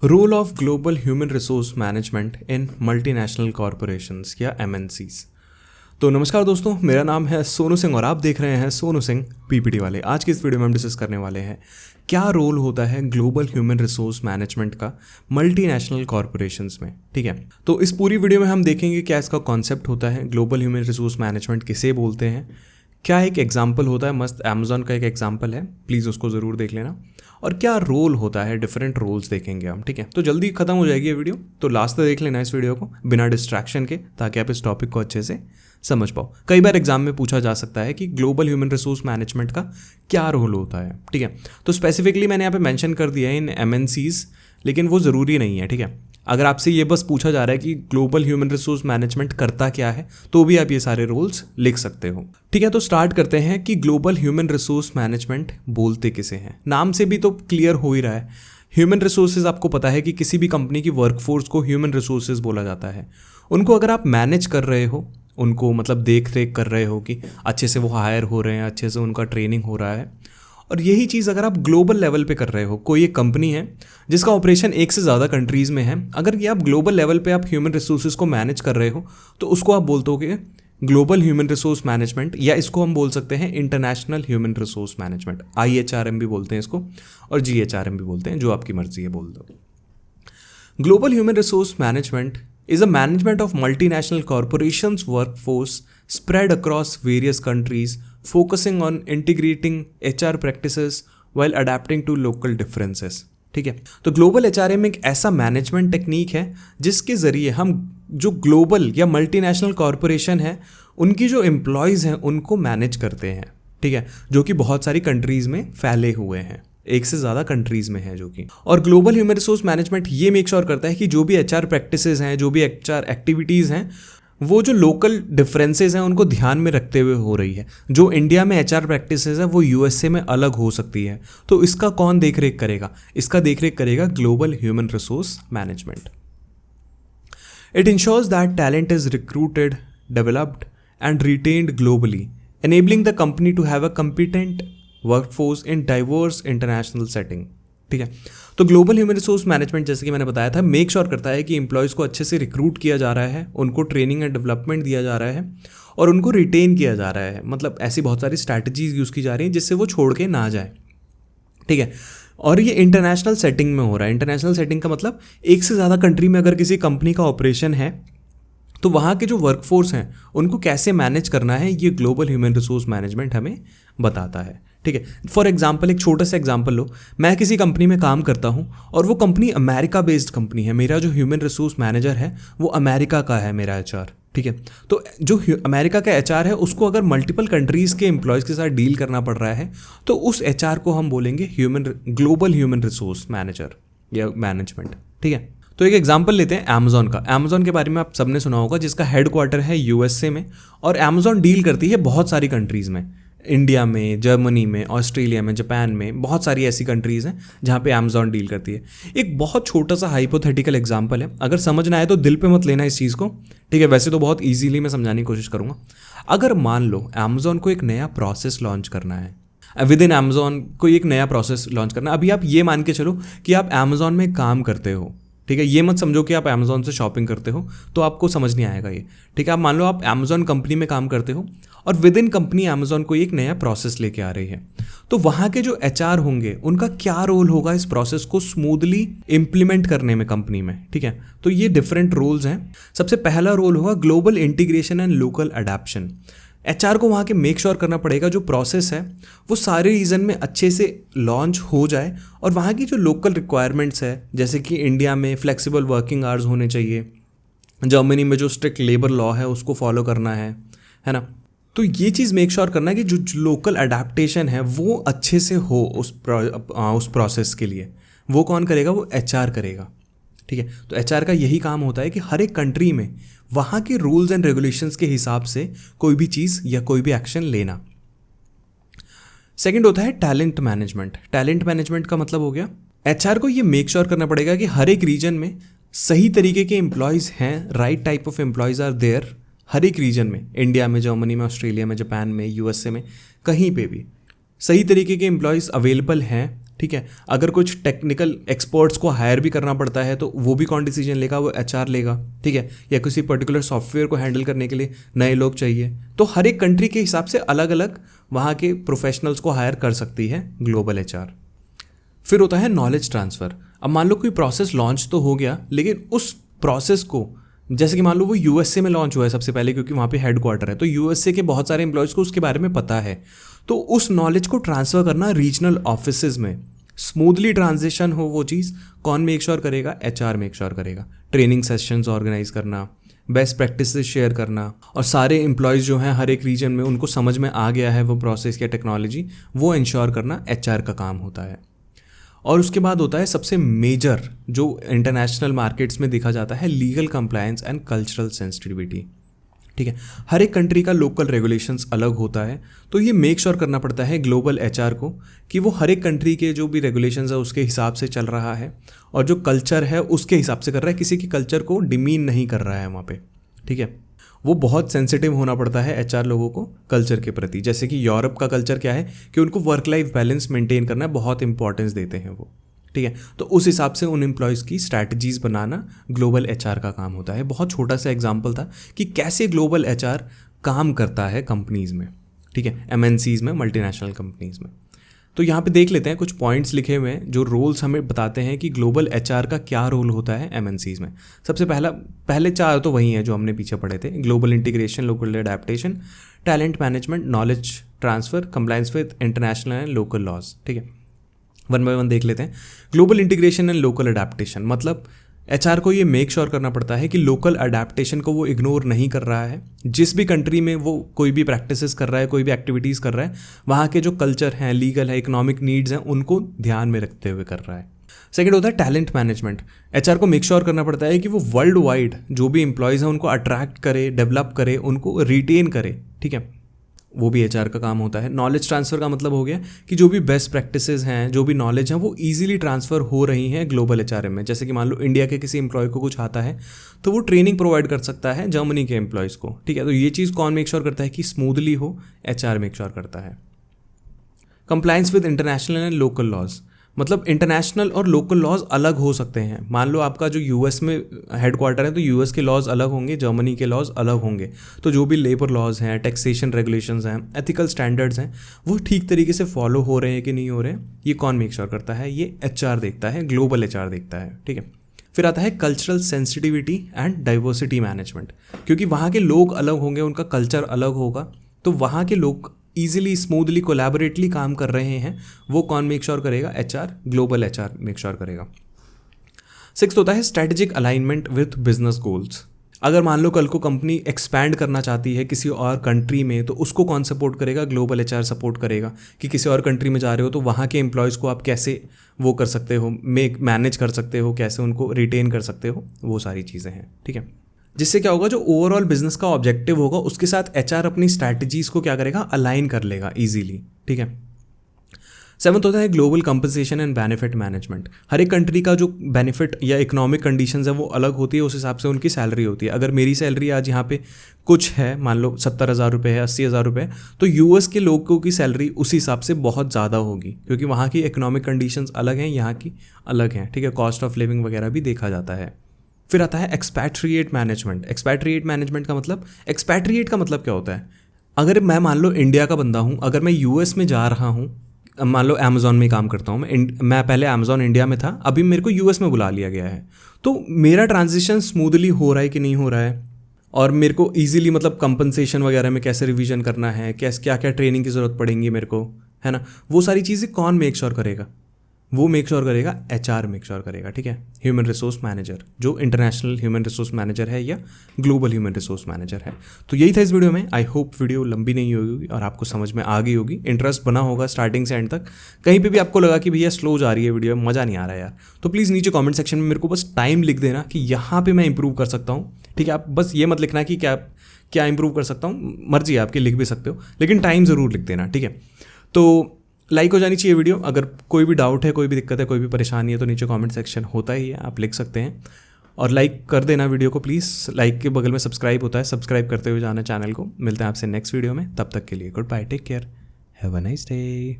Role of global human resource management in multinational corporations या MNCs. तो नमस्कार दोस्तों, मेरा नाम है सोनू सिंह और आप देख रहे हैं सोनू सिंह पीपीटी वाले। आज की इस वीडियो में हम डिस्कस करने वाले हैं क्या रोल होता है ग्लोबल ह्यूमन रिसोर्स मैनेजमेंट का मल्टीनेशनल कॉरपोरेशंस में। ठीक है, तो इस पूरी वीडियो में हम देखेंगे क्या इसका कॉन्सेप्ट होता है, ग्लोबल ह्यूमन रिसोर्स मैनेजमेंट किसे बोलते हैं, क्या एक एग्जाम्पल होता है, मस्त अमेजोन का एक एग्जाम्पल है, प्लीज़ उसको ज़रूर देख लेना, और क्या रोल होता है, डिफरेंट रोल्स देखेंगे हम। ठीक है, तो जल्दी खत्म हो जाएगी ये वीडियो, तो लास्ट तक देख लेना इस वीडियो को बिना डिस्ट्रैक्शन के, ताकि आप इस टॉपिक को अच्छे से समझ पाओ। कई बार एग्जाम में पूछा जा सकता है कि ग्लोबल ह्यूमन रिसोर्स मैनेजमेंट का क्या रोल होता है। ठीक है, तो स्पेसिफिकली मैंने यहाँ पे मेंशन कर दिया है इन एमएनसीज, लेकिन वो ज़रूरी नहीं है। ठीक है, अगर आपसे ये बस पूछा जा रहा है कि ग्लोबल ह्यूमन रिसोर्स मैनेजमेंट करता क्या है, तो भी आप ये सारे रोल्स लिख सकते हो। ठीक है, तो स्टार्ट करते हैं कि ग्लोबल ह्यूमन रिसोर्स मैनेजमेंट बोलते किसे हैं। नाम से भी तो क्लियर हो ही रहा है, ह्यूमन रिसोर्सेज आपको पता है कि किसी भी कंपनी की वर्कफोर्स को ह्यूमन रिसोर्सेज बोला जाता है। उनको अगर आप मैनेज कर रहे हो, उनको मतलब देख रेख कर रहे हो कि अच्छे से वो हायर हो रहे हैं, अच्छे से उनका ट्रेनिंग हो रहा है, और यही चीज़ अगर आप ग्लोबल लेवल पे कर रहे हो, कोई एक कंपनी है जिसका ऑपरेशन एक से ज़्यादा कंट्रीज़ में है, अगर ये आप ग्लोबल लेवल पे आप ह्यूमन रिसोर्सेज को मैनेज कर रहे हो, तो उसको आप बोलते हो कि ग्लोबल ह्यूमन रिसोर्स मैनेजमेंट, या इसको हम बोल सकते हैं international human resource management. IHRM भी बोलते हैं इसको, और GHRM भी बोलते हैं, जो आपकी मर्जी है बोल दो। Global human resource management is a management of multinational corporations workforce spread across various countries, focusing on integrating HR practices while adapting to local differences। ठीक है, तो ग्लोबल HRM एक ऐसा मैनेजमेंट टेक्निक है जिसके ज़रिए हम जो ग्लोबल या मल्टीनेशनल कॉरपोरेशन है उनकी जो एम्प्लॉयज़ हैं उनको मैनेज करते हैं। ठीक है, जो कि बहुत सारी कंट्रीज़ में फैले हुए हैं, एक से ज़्यादा कंट्रीज़ में है जो कि। और ग्लोबल ह्यूमन रिसोर्स मैनेजमेंट ये मेक श्योर करता है कि जो भी HR प्रैक्टिसेस हैं, जो भी HR एक्टिविटीज़ हैं, वो जो लोकल डिफरेंसेस हैं उनको ध्यान में रखते हुए हो रही है। जो इंडिया में HR प्रैक्टिसेस है वो USA में अलग हो सकती है, तो इसका कौन देख रेख करेगा? इसका देख रेख करेगा global human resource management. It ensures that talent is recruited, developed and retained globally, enabling the company to have a competent workforce in diverse international setting. ठीक है, तो ग्लोबल ह्यूमन रिसोर्स मैनेजमेंट जैसे कि मैंने बताया था, मेक श्योर करता है कि एम्प्लॉयज़ को अच्छे से रिक्रूट किया जा रहा है, उनको ट्रेनिंग एंड डेवलपमेंट दिया जा रहा है, और उनको रिटेन किया जा रहा है। मतलब ऐसी बहुत सारी स्ट्रैटेजीज यूज़ की जा रही हैं जिससे वो छोड़ के ना जाए। ठीक है, और ये इंटरनेशनल सेटिंग में हो रहा है। इंटरनेशनल सेटिंग का मतलब एक से ज़्यादा कंट्री में अगर किसी कंपनी का ऑपरेशन है, तो वहाँ के जो वर्कफोर्स हैं उनको कैसे मैनेज करना है, ये ग्लोबल ह्यूमन रिसोर्स मैनेजमेंट हमें बताता है। ठीक है, फॉर एग्जांपल एक छोटा सा एग्जांपल लो, मैं किसी कंपनी में काम करता हूँ और वो कंपनी अमेरिका बेस्ड कंपनी है, मेरा जो ह्यूमन रिसोर्स मैनेजर है वो अमेरिका का है, मेरा HR। ठीक है, तो जो अमेरिका का HR है उसको अगर मल्टीपल कंट्रीज़ के एम्प्लॉयज़ के साथ डील करना पड़ रहा है, तो उस HR को हम बोलेंगे ग्लोबल ह्यूमन रिसोर्स मैनेजर या मैनेजमेंट। ठीक है, तो एक एग्जांपल लेते हैं अमेजोन का। अमेजोन के बारे में आप सबने सुना होगा, जिसका हेडक्वार्टर है USA में, और अमेजोन डील करती है बहुत सारी कंट्रीज़ में, इंडिया में, जर्मनी में, ऑस्ट्रेलिया में, जापान में, बहुत सारी ऐसी कंट्रीज़ हैं जहाँ पे अमेजोन डील करती है। एक बहुत छोटा सा हाइपोथेटिकल एग्जांपल है, अगर समझ ना आए तो दिल पे मत लेना इस चीज़ को। ठीक है, वैसे तो बहुत ईजीली मैं समझाने की कोशिश करूँगा। अगर मान लो अमेजोन को एक नया प्रोसेस लॉन्च करना है, विद इन अमेजोन को एक नया प्रोसेस लॉन्च करना, अभी आप ये मान के चलो कि आप अमेजोन में काम करते हो। ठीक है, ये मत समझो कि आप अमेजोन से शॉपिंग करते हो, तो आपको समझ नहीं आएगा ये। ठीक है, आप मान लो आप अमेजोन कंपनी में काम करते हो और विद इन कंपनी अमेजोन को एक नया प्रोसेस लेके आ रही है, तो वहाँ के जो HR होंगे उनका क्या रोल होगा इस प्रोसेस को स्मूथली इम्प्लीमेंट करने में कंपनी में। ठीक है, तो ये डिफरेंट रोल्स हैं। सबसे पहला रोल होगा global integration and local adaptation. HR को वहाँ के मेक श्योर करना पड़ेगा जो प्रोसेस है वो सारे रीजन में अच्छे से लॉन्च हो जाए, और वहाँ की जो लोकल रिक्वायरमेंट्स है, जैसे कि इंडिया में फ्लेक्सिबल वर्किंग आवर्स होने चाहिए, जर्मनी में जो स्ट्रिक्ट लेबर लॉ है उसको फॉलो करना है ना। तो ये चीज़ मेक श्योर करना है कि जो लोकल अडेप्टेशन है वो अच्छे से हो उस प्रोसेस के लिए। वो कौन करेगा? वो HR करेगा। ठीक है, तो HR का यही काम होता है कि हर एक कंट्री में वहाँ के रूल्स एंड रेगुलेशंस के हिसाब से कोई भी चीज़ या कोई भी एक्शन लेना। सेकंड होता है टैलेंट मैनेजमेंट। टैलेंट मैनेजमेंट का मतलब हो गया HR को ये मेक श्योर करना पड़ेगा कि हर एक रीजन में सही तरीके के एम्प्लॉयज़ हैं, right type of employees are there हर एक रीजन में, इंडिया में, जर्मनी में, ऑस्ट्रेलिया में, जापान में, USA में, कहीं पे भी सही तरीके के एम्प्लॉयज़ अवेलेबल हैं ठीक है। अगर कुछ टेक्निकल एक्सपर्ट्स को हायर भी करना पड़ता है तो वो भी कौन डिसीजन लेगा, वो एचआर लेगा, ठीक है। या किसी पर्टिकुलर सॉफ्टवेयर को हैंडल करने के लिए नए लोग चाहिए, तो हर एक कंट्री के हिसाब से अलग अलग वहाँ के प्रोफेशनल्स को हायर कर सकती है ग्लोबल एचआर। फिर होता है नॉलेज ट्रांसफ़र। अब मान लो कोई प्रोसेस लॉन्च तो हो गया, लेकिन उस प्रोसेस को, जैसे कि मान लो वो यूएसए में लॉन्च हुआ है सबसे पहले क्योंकि वहाँ पे हेडक्वार्टर है, तो यूएसए के बहुत सारे एम्प्लॉयज़ को उसके बारे में पता है, तो उस नॉलेज को ट्रांसफ़र करना रीजनल ऑफिसेज में स्मूथली ट्रांजिशन हो, वो चीज़ कौन मेक श्योर करेगा, एचआर मेक श्योर करेगा। ट्रेनिंग सेशंस ऑर्गेनाइज करना, बेस्ट प्रैक्टिसेस शेयर करना, और सारे एम्प्लॉयज़ जो हैं हर एक रीजन में उनको समझ में आ गया है वो प्रोसेस या टेक्नोलॉजी, वो इंश्योर करना एचआर का काम होता है। और उसके बाद होता है सबसे मेजर जो इंटरनेशनल मार्केट्स में देखा जाता है, legal compliance and cultural sensitivity, ठीक है। हर एक कंट्री का लोकल रेगुलेशंस अलग होता है, तो ये मेक श्योर करना पड़ता है ग्लोबल एचआर को कि वो हर एक कंट्री के जो भी रेगुलेशंस है उसके हिसाब से चल रहा है, और जो कल्चर है उसके हिसाब से कर रहा है, किसी की कल्चर को डिमीन नहीं कर रहा है वहाँ पे, ठीक है। वो बहुत सेंसिटिव होना पड़ता है एचआर लोगों को कल्चर के प्रति। जैसे कि यूरोप का कल्चर क्या है कि उनको वर्क लाइफ बैलेंस मेंटेन करना बहुत इंपॉर्टेंस देते हैं वो, ठीक है। तो उस हिसाब से उन एम्प्लॉयज़ की स्ट्रैटेजीज बनाना ग्लोबल एचआर का काम होता है। बहुत छोटा सा एग्जांपल था कि कैसे ग्लोबल एचआर काम करता है कंपनीज़ में, ठीक है, एमएनसीज़ में, मल्टीनेशनल कंपनीज़ में। तो यहाँ पे देख लेते हैं कुछ पॉइंट्स लिखे हुए हैं जो रोल्स हमें बताते हैं कि ग्लोबल एचआर का क्या रोल होता है एमएनसीज़ में। सबसे पहले 4 तो वही हैं जो हमने पीछे पढ़े थे, global integration, local adaptation, talent management, knowledge transfer, compliance with international and local laws, ठीक है। वन बाय वन देख लेते हैं। Global integration and local adaptation मतलब एचआर को ये मेक श्योर करना पड़ता है कि लोकल अडेप्टेशन को वो इग्नोर नहीं कर रहा है। जिस भी कंट्री में वो कोई भी प्रैक्टिसेस कर रहा है, कोई भी एक्टिविटीज़ कर रहा है, वहाँ के जो कल्चर हैं, लीगल है, इकोनॉमिक नीड्स हैं, उनको ध्यान में रखते हुए कर रहा है। सेकेंड होता है टैलेंट मैनेजमेंट। एचआर को मेक श्योर करना पड़ता है कि वो वर्ल्ड वाइड जो भी एम्प्लॉयज़ हैं उनको अट्रैक्ट करे, डेवलप करे, उनको रिटेन करे, ठीक है, वो भी एचआर का काम होता है। नॉलेज ट्रांसफ़र का मतलब हो गया कि जो भी बेस्ट प्रैक्टिसेस हैं, जो भी नॉलेज हैं, वो इजीली ट्रांसफ़र हो रही हैं ग्लोबल एचआरएम में। जैसे कि मान लो इंडिया के किसी एम्प्लॉय को कुछ आता है तो वो ट्रेनिंग प्रोवाइड कर सकता है जर्मनी के एम्प्लॉयज़ को, ठीक है। तो ये चीज़ कौन मेक श्योर करता है कि स्मूथली हो, एचआर मेक श्योर करता है। Compliance with international and local laws मतलब इंटरनेशनल और लोकल लॉज अलग हो सकते हैं। मान लो आपका जो यूएस में हेडक्वार्टर है तो यूएस के लॉज अलग होंगे, जर्मनी के लॉज अलग होंगे, तो जो भी लेबर लॉज हैं, टैक्सेशन रेगुलेशंस हैं, एथिकल स्टैंडर्ड्स हैं, वो ठीक तरीके से फॉलो हो रहे हैं कि नहीं हो रहे हैं, ये कौन मेक श्योर करता है, ये एचआर देखता है, ग्लोबल एचआर देखता है, ठीक है। फिर आता है cultural sensitivity and diversity management, क्योंकि वहाँ के लोग अलग होंगे, उनका कल्चर अलग होगा, तो वहाँ के लोग ईजिली स्मूथली कोलैबोरेटली काम कर रहे हैं, वो कौन मेक श्योर करेगा, HR, global HR make sure करेगा। 6 होता है strategic alignment with business goals. अगर मान लो कल को कंपनी एक्सपैंड करना चाहती है किसी और कंट्री में, तो उसको कौन सपोर्ट करेगा, ग्लोबल एचआर सपोर्ट करेगा कि किसी और कंट्री में जा रहे हो तो वहाँ के एम्प्लॉयज़ को आप कैसे वो कर सकते हो, मैनेज कर सकते हो, कैसे उनको रिटेन कर सकते हो, वो सारी चीज़ें हैं, ठीक है। जिससे क्या होगा, जो ओवरऑल बिजनेस का ऑब्जेक्टिव होगा उसके साथ एचआर अपनी स्ट्रैटेजीज को क्या करेगा, अलाइन कर लेगा इजीली, ठीक है। 7 होता है global compensation and benefit management. हर एक कंट्री का जो बेनिफिट या इकोनॉमिक कंडीशंस है वो अलग होती है, उस हिसाब से उनकी सैलरी होती है। अगर मेरी सैलरी आज यहाँ पे कुछ है, मान लो 70,000 रुपये है, 80,000 रुपये, तो यूएस के लोगों की सैलरी उस हिसाब से बहुत ज़्यादा होगी, क्योंकि वहाँ की इकोनॉमिक कंडीशंस अलग हैं, यहाँ की अलग हैं, ठीक है। कॉस्ट ऑफ लिविंग वगैरह भी देखा जाता है। फिर आता है एक्सपैट्रिएट मैनेजमेंट। एक्सपैट्रिएट मैनेजमेंट का मतलब, एक्सपैट्रिएट का मतलब क्या होता है, अगर मैं मान लो इंडिया का बंदा हूँ, अगर मैं यूएस में जा रहा हूँ, मान लो अमेज़ॉन में काम करता हूँ मैं पहले अमेज़ॉन इंडिया में था, अभी मेरे को यूएस में बुला लिया गया है, तो मेरा ट्रांजिशन स्मूथली हो रहा है कि नहीं हो रहा है, और मेरे को ईजिली मतलब कंपनसेशन वगैरह में कैसे रिवीजन करना है, कैसे क्या क्या ट्रेनिंग की ज़रूरत पड़ेगी मेरे को, है ना, वो सारी चीज़ें कौन मेक श्योर करेगा, वो मेक श्योर करेगा, एचआर मेक श्योर करेगा, ठीक है। ह्यूमन रिसोर्स मैनेजर, जो इंटरनेशनल ह्यूमन रिसोर्स मैनेजर है या ग्लोबल ह्यूमन रिसोर्स मैनेजर है। तो यही था इस वीडियो में। आई होप वीडियो लंबी नहीं होगी और आपको समझ में आ गई होगी, इंटरेस्ट बना होगा स्टार्टिंग से एंड तक। कहीं पे भी आपको लगा कि भैया स्लो जा रही है वीडियो, मज़ा नहीं आ रहा है यार, तो प्लीज़ नीचे कॉमेंट सेक्शन में मेरे को बस टाइम लिख देना कि यहाँ पर मैं इंप्रूव कर सकता हूँ, ठीक है। आप बस ये मत लिखना कि क्या इंप्रूव कर सकता हूँ, मर्जी है आपकी, लिख भी सकते हो, लेकिन टाइम ज़रूर लिख देना, ठीक है। तो लाइक हो जानी चाहिए वीडियो। अगर कोई भी डाउट है, कोई भी दिक्कत है, कोई भी परेशानी है, तो नीचे कमेंट सेक्शन होता ही है, आप लिख सकते हैं, और लाइक कर देना वीडियो को प्लीज़। लाइक के बगल में सब्सक्राइब होता है, सब्सक्राइब करते हुए जाना चैनल को। मिलते हैं आपसे नेक्स्ट वीडियो में, तब तक के लिए good bye, take care, have a nice day.